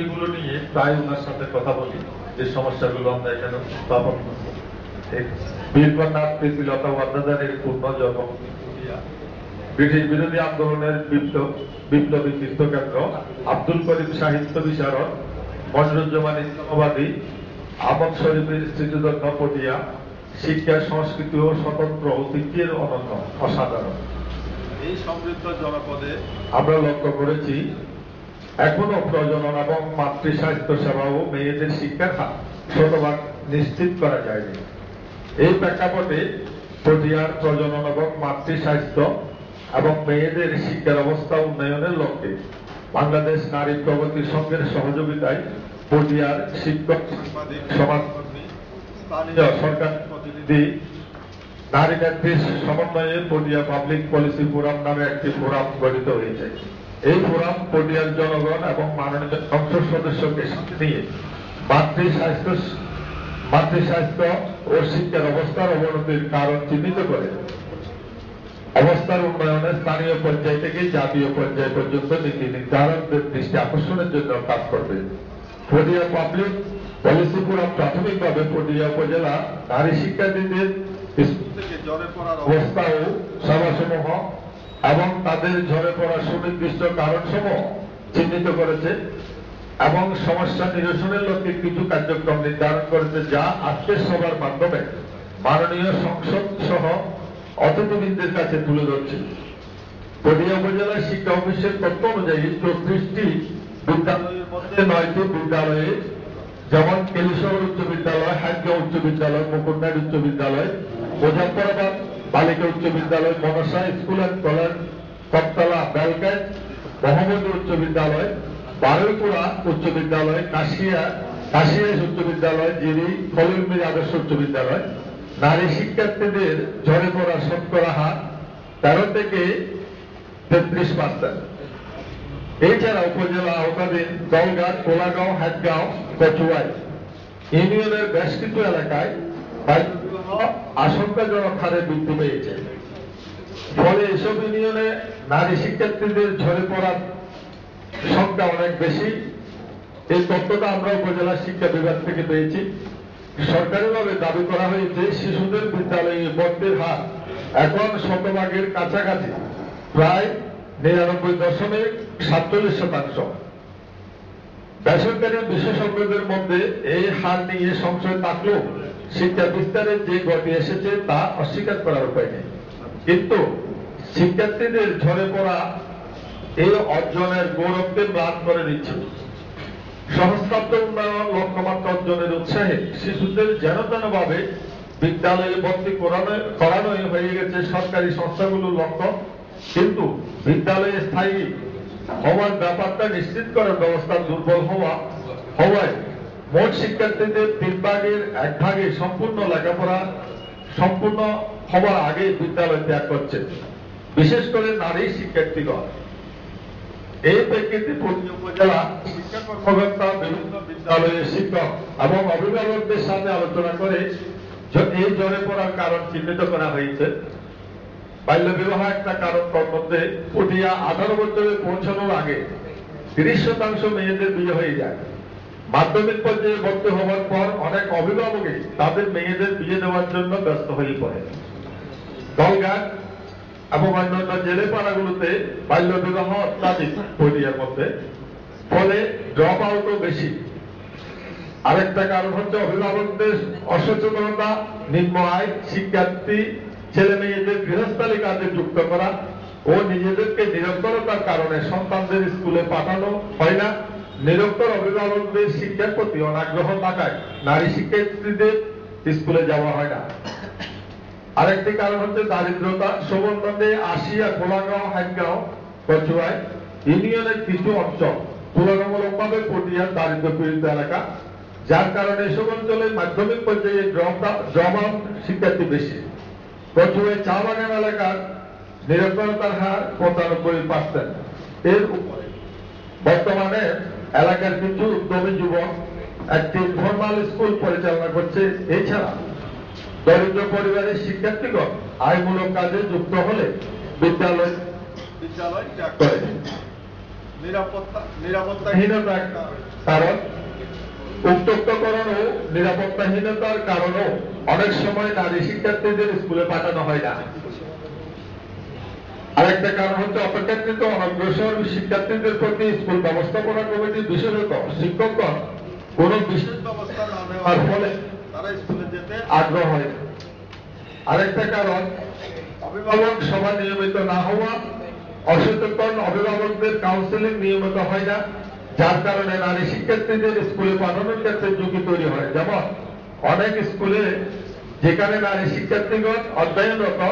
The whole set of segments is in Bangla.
এগুলো নিয়ে প্রায় ওনার সাথে কথা বলি, যে সমস্যাগুলো আমরা এখানে উত্থাপন করবো। বীরবরনাথ প্রীতিলতা ওয়াদ্দেদারের পূর্ণ জন্মভূমি পুরুলিয়া, ব্রিটিশ বিরোধী আন্দোলনের বিপ্লবী তীর্থকেন্দ্র, আব্দুল করিম সাহিত্য বিশারদ, মনিরুজ্জামান ইসলামাবাদী, আহমদ শরীফের স্মৃতিধন্য পটিয়া, শিক্ষা সংস্কৃতি ও স্বতন্ত্র ঐতিহ্যের অনন্য অসাধারণ। এই সমৃদ্ধ জনপদে আমরা লক্ষ্য করেছি এখনো প্রজনন এবং মাতৃ স্বাস্থ্য সেবা ও মেয়েদের শিক্ষার হার শতভাগ নিশ্চিত করা যায়নি। এই প্রেক্ষাপটে পটিয়ার প্রজনন এবং মাতৃ স্বাস্থ্য এবং মেয়েদের শিক্ষার অবস্থা উন্নয়নের লক্ষ্যে বাংলাদেশ নারী প্রগতি সংঘের সহযোগিতায় পটিয়ার শিক্ষক, সাংবাদিক, সমাজকর্মী, স্থানীয় সরকার প্রতিনিধি, নারী নেত্রীর সমন্বয়ে পটিয়া পাবলিক পলিসি ফোরাম নামে একটি ফোরাম গঠিত হয়েছে। এই ফোরাম পটিয়ার জনগণ এবং মাননীয় সংসদ সদস্যকে সাথে নিয়ে মাতৃ স্বাস্থ্য ও শিক্ষার অবস্থার অবনতির কারণ চিহ্নিত করে অবস্থার উন্নয়নে স্থানীয় পর্যায় থেকে জাতীয় পর্যায় পর্যন্ত নীতি নির্ধারকদের দৃষ্টি আকর্ষণের জন্য কাজ করবে। পটিয়া পাবলিক পলিসি ফোরাম প্রাথমিকভাবে পটিয়া উপজেলা নারী শিক্ষার্থীদের স্কুল থেকে ঝরে পড়ার অবস্থা ও সেবাসমূহ এবং তাদের ঝরে পড়ার সুনির্দিষ্ট কারণসমূহ চিহ্নিত করেছে এবং সমস্যা নিরসনের লক্ষ্যে কিছু কার্যক্রম নির্ধারণ করেছে, যা আজকের সভার মাধ্যমে মাননীয় সংসদ সহ অতিথিবৃন্দের কাছে তুলে ধরছে। পটিয়া উপজেলা শিক্ষা অফিসের তথ্য অনুযায়ী 34টি বিদ্যালয়ের মধ্যে 9টি বিদ্যালয়ে, যেমন কেলিশহর উচ্চ বিদ্যালয়, হাইগাঁও উচ্চ বিদ্যালয়, মুকুটনাট উচ্চ বিদ্যালয়, মুজাফফরাবাদ বালিকা উচ্চ বিদ্যালয়, মনসা স্কুল অ্যান্ড কলেজ, কপ্তলা বেলগেট, মোহাম্মদী উচ্চ বিদ্যালয়, বারুইপুরা উচ্চ বিদ্যালয়, কাশিয়া উচ্চ বিদ্যালয়, জিরি খলিলমির আদর্শ উচ্চ বিদ্যালয়, নারী শিক্ষার্থীদের ঝরে পড়া শতকরা হার 13 থেকে 33%। এছাড়া উপজেলা আওতাধীন দলঘাট, কোলাগাঁও, হাটগাঁও, কচুয়াই ইউনিয়নের বেশ কিছু এলাকায় আশঙ্কাজনক হারে বৃদ্ধি পেয়েছে। ফলে এসব ইউনিয়নে নারী শিক্ষার্থীদের ঝরে পড়ার সংখ্যা অনেক বেশি। এই তথ্যটা আমরা উপজেলা শিক্ষা বিভাগ থেকে পেয়েছি। সরকারিভাবে দাবি করা হয়েছে শিশুদের বিদ্যালয়ে ভর্তির হার এখন শতভাগের কাছাকাছি, প্রায় 99.47%। বেসরকারি বিশেষজ্ঞদের মধ্যে এই হার নিয়ে সংশয় থাকলেও শিক্ষা বিস্তারের যে গতি এসেছে তা অস্বীকার করার উপায় নেই। কিন্তু শিক্ষার্থীদের ঝরে পড়া এই অর্জনের গৌরবকে ম্লান করে দিচ্ছে। সহস্রাব্দ উন্নয়ন লক্ষ্যমাত্রা অর্জনের উৎসাহে শিশুদের যেন ভাবে বিদ্যালয়ে ভর্তি করানোই হয়ে গেছে সরকারি সংস্থাগুলোর লক্ষ্য, কিন্তু বিদ্যালয়ে স্থায়ী হওয়ার ব্যাপারটা নিশ্চিত করার ব্যবস্থা দুর্বল হওয়ায় মোট শিক্ষার্থীদের 3 ভাগের 1 ভাগে সম্পূর্ণ লেখাপড়া সম্পূর্ণ হওয়ার আগে বিদ্যালয় ত্যাগ করছে, বিশেষ করে নারী শিক্ষার্থীগণ। এই প্রেক্ষিতে পটিয়া উপজেলা শিক্ষা কর্মকর্তা বিভিন্ন বিদ্যালয়ের শিক্ষক এবং অভিভাবকদের সাথে আলোচনা করে এই ঝরে পড়ার কারণ চিহ্নিত করা হয়েছে। বাল্য বিবাহ একটা কারণ, মধ্যে পটিয়া 18 বছরে পৌঁছানোর আগে 30% মেয়েদের বিয়ে হয়ে যায়। মাধ্যমিক পর্যায়ে ভর্তি হওয়ার পর অনেক অভিভাবকই তাদের মেয়েদের বিয়ে দেওয়ার জন্য ব্যস্ত হয়ে পড়ে। দলঘাট এবং অন্যান্য জেলে পাড়াগুলোতে বাল্য বিবাহ অত্যাধিক পটিয়ার মধ্যে, ফলে ড্রপ আউটও বেশি। আরেকটা কারণ হচ্ছে অভিভাবকদের অসচেতনতা, নিম্ন আয় শিক্ষার্থী ছেলে মেয়েদের গৃহস্থালী কাজে যুক্ত করা ও নিজেদেরকে নিরক্ষরতার কারণে সন্তানদের স্কুলে পাঠানো হয় না। নিরক্ষর অভিভাবকদের শিক্ষার প্রতি অনাগ্রহ থাকায় নারী শিক্ষার্থীদের স্কুলে যাওয়া হয় না। আরেকটি কারণ হচ্ছে দারিদ্রতা। সমন্বয়ে আশিয়া, কোলাগাঁও, হাটগাঁও, কচুয়াই ইউনিয়নের কিছু অঞ্চল তুলনামূলকভাবে পটিয়ার দারিদ্র পীড়িত এলাকা, যার কারণে এসব অঞ্চলে মাধ্যমিক পর্যায়ে ড্রপ আউট শিক্ষার্থী বেশি। কচুয়াই চা বাগান এলাকার নিরক্ষরতার হার 95%। এর উপরে বর্তমানে এলাকার কিছু উদ্যমী যুবক একটি ইনফরমাল স্কুল পরিচালনা করছে। এছাড়া দরিদ্র পরিবারের শিক্ষার্থীগণ আয়মূলক কাজে যুক্ত হলে বিদ্যালয় ত্যাগ করে। নিরাপত্তাহীনতার কারণ, উত্তক্তকরণ ও নিরাপত্তাহীনতার কারণেও অনেক সময় নারী শিক্ষার্থীদের স্কুলে পাঠানো হয় না। আরেকটা কারণ হচ্ছে অপেক্ষাকৃত অনগ্রসর শিক্ষার্থীদের প্রতি স্কুল ব্যবস্থাপনা কমিটির বিশেষত শিক্ষকগণ কোন বিশেষ ব্যবস্থা না নেওয়ার ফলে তারা স্কুলে যেতে আগ্রহ হয় না। আরেকটা কারণ অভিভাবক সভা নিয়মিত না হওয়া, অসচেতন অভিভাবকদের কাউন্সিলিং নিয়মিত হয় না, যার কারণে নারী শিক্ষার্থীদের স্কুলে পাঠানোর ক্ষেত্রে ঝুঁকি তৈরি হয়। যেমন অনেক স্কুলে যেখানে নারী শিক্ষার্থীগণ অধ্যয়নরত,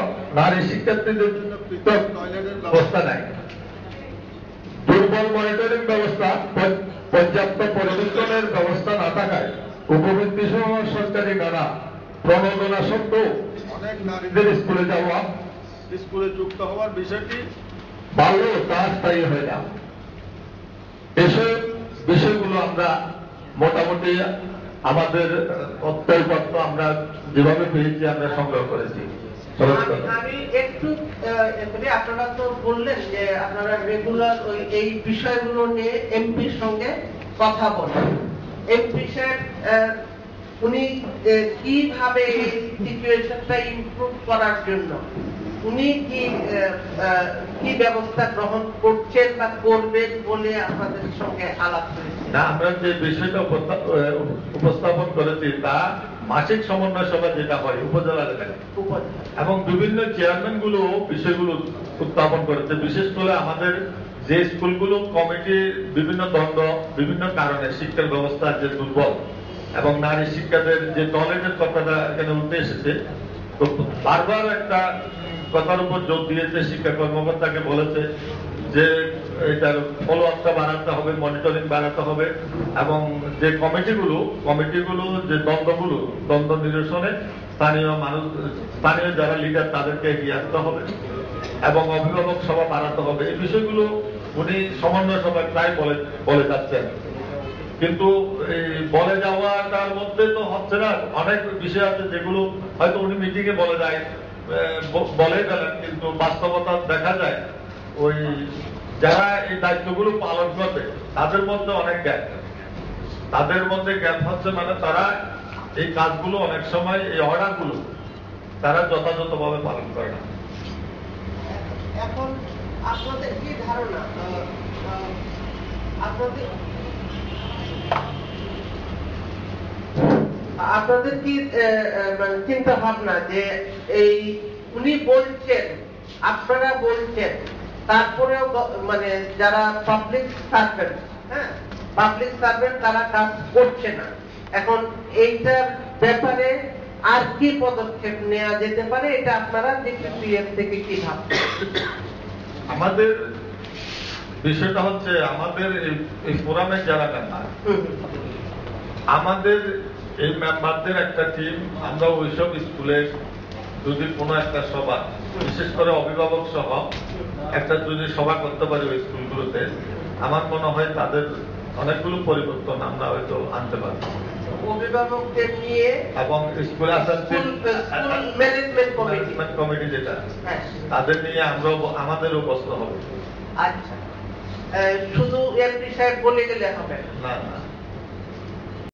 নারী শিক্ষার্থীদের জন্য পৃথক টয়লেটের ব্যবস্থা নাই, দুর্বল মনিটরিং ব্যবস্থা, পর্যাপ্ত পরিবেশনের ব্যবস্থা না থাকায় উপবৃত্তি সহ সরকারি নানা প্রণোদনা সত্ত্বেও অনেক নারীদের স্কুলে যুক্ত হওয়ার বিষয়টি ভালো তা স্থায়ী হয় না। এসব বিষয়গুলো আমরা মোটামুটি আমাদের তথ্যপত্র আমরা যেভাবে পেয়েছি আমরা সংগ্রহ করেছি। আমি একটু আপনারা তো বললেন যে আপনারা রেগুলার এই বিষয়গুলো নিয়ে এমপির সঙ্গে কথা বলেন। এমপি স্যার উনি কিভাবে এই সিচুয়েশনটা ইমপ্রুভ করার জন্য উনি কি ব্যবস্থা গ্রহণ করছেন বা করবেন বলে আপনাদের সঙ্গে আলাপ করেছেন? না, আমরা যে বিষয়টা উপস্থাপন করেছি তা মাসিক সমন্বয় সভা যেটা হয় উপজেলা লেভেলে, এবং বিভিন্ন চেয়ারম্যান গুলো বিষয়গুলো উত্থাপন করেছে। বিশেষ করে আমাদের যে স্কুলগুলো কমিটির বিভিন্ন দ্বন্দ্ব, বিভিন্ন কারণে শিক্ষার ব্যবস্থা যে দুর্বল এবং নারী শিক্ষাদের যে টয়লেটের কথাটা এখানে উঠে এসেছে, তো বারবার একটা কথার উপর জোর দিয়েছে, শিক্ষা কর্মকর্তাকে বলেছে যে এটার ফলো আপটা বাড়াতে হবে, মনিটরিং বাড়াতে হবে, এবং যে কমিটিগুলো যে দ্বন্দ্ব নিরসনে স্থানীয় যারা লিডার তাদেরকে এগিয়ে আসতে হবে এবং অভিভাবক সভা বাড়াতে হবে। এই বিষয়গুলো উনি সমন্বয় সভায় প্রায় বলে যাচ্ছেন, কিন্তু বলে যাওয়াটার মধ্যে তো হচ্ছে না। অনেক বিষয় আছে যেগুলো হয়তো উনি মিটিং এ বলে গেলেন, কিন্তু বাস্তবতা দেখা যায় ওই যারা এই দায়িত্বগুলো পালন করবে তাদের মধ্যে অনেক গ্যাপ। তাদের মধ্যে গ্যাপ হচ্ছে মানে তারা এই কাজগুলো অনেক সময় এই অর্ডারগুলো তারা যথাযথভাবে পালন করে না। এখন আপনাদের কি ধারণা, আপনাদের কি চিন্তা ভাবনা যে এই উনি বলছেন, আপনারা বলছেন, তারপরেও মানে যারা পাবলিক সার্ভেন্ট, পাবলিক সার্ভেন্ট তারা কাজ করছে না, এখন এইটার ব্যাপারে আর কি পদক্ষেপ নেওয়া যেতে পারে, এটা আপনারা ডিপিপিএফ থেকে কি ভাবছেন? আমাদের বিষয়টা হচ্ছে আমাদের এই ফোরামের যারা মেম্বার, আমাদের এই মেম্বারদের একটা টিম, আমরা ওইসব স্কুলের যদি কোনো একটা সভা, বিশেষ করে অভিভাবক সহ একটা যদি সভা করতে পারি ওই স্কুলগুলোতে, আমার মনে হয় তাদের অনেকগুলো পরিবর্তন আমরা হয়তো আনতে পারি। অভিভাবকদের নিয়ে এবং স্কুল ম্যানেজমেন্ট কমিটি যেটা, তাদের নিয়ে আমাদেরও বসতে হবে। আচ্ছা, শুধু এমপি সাহেব বলে গেলে হবে না? না,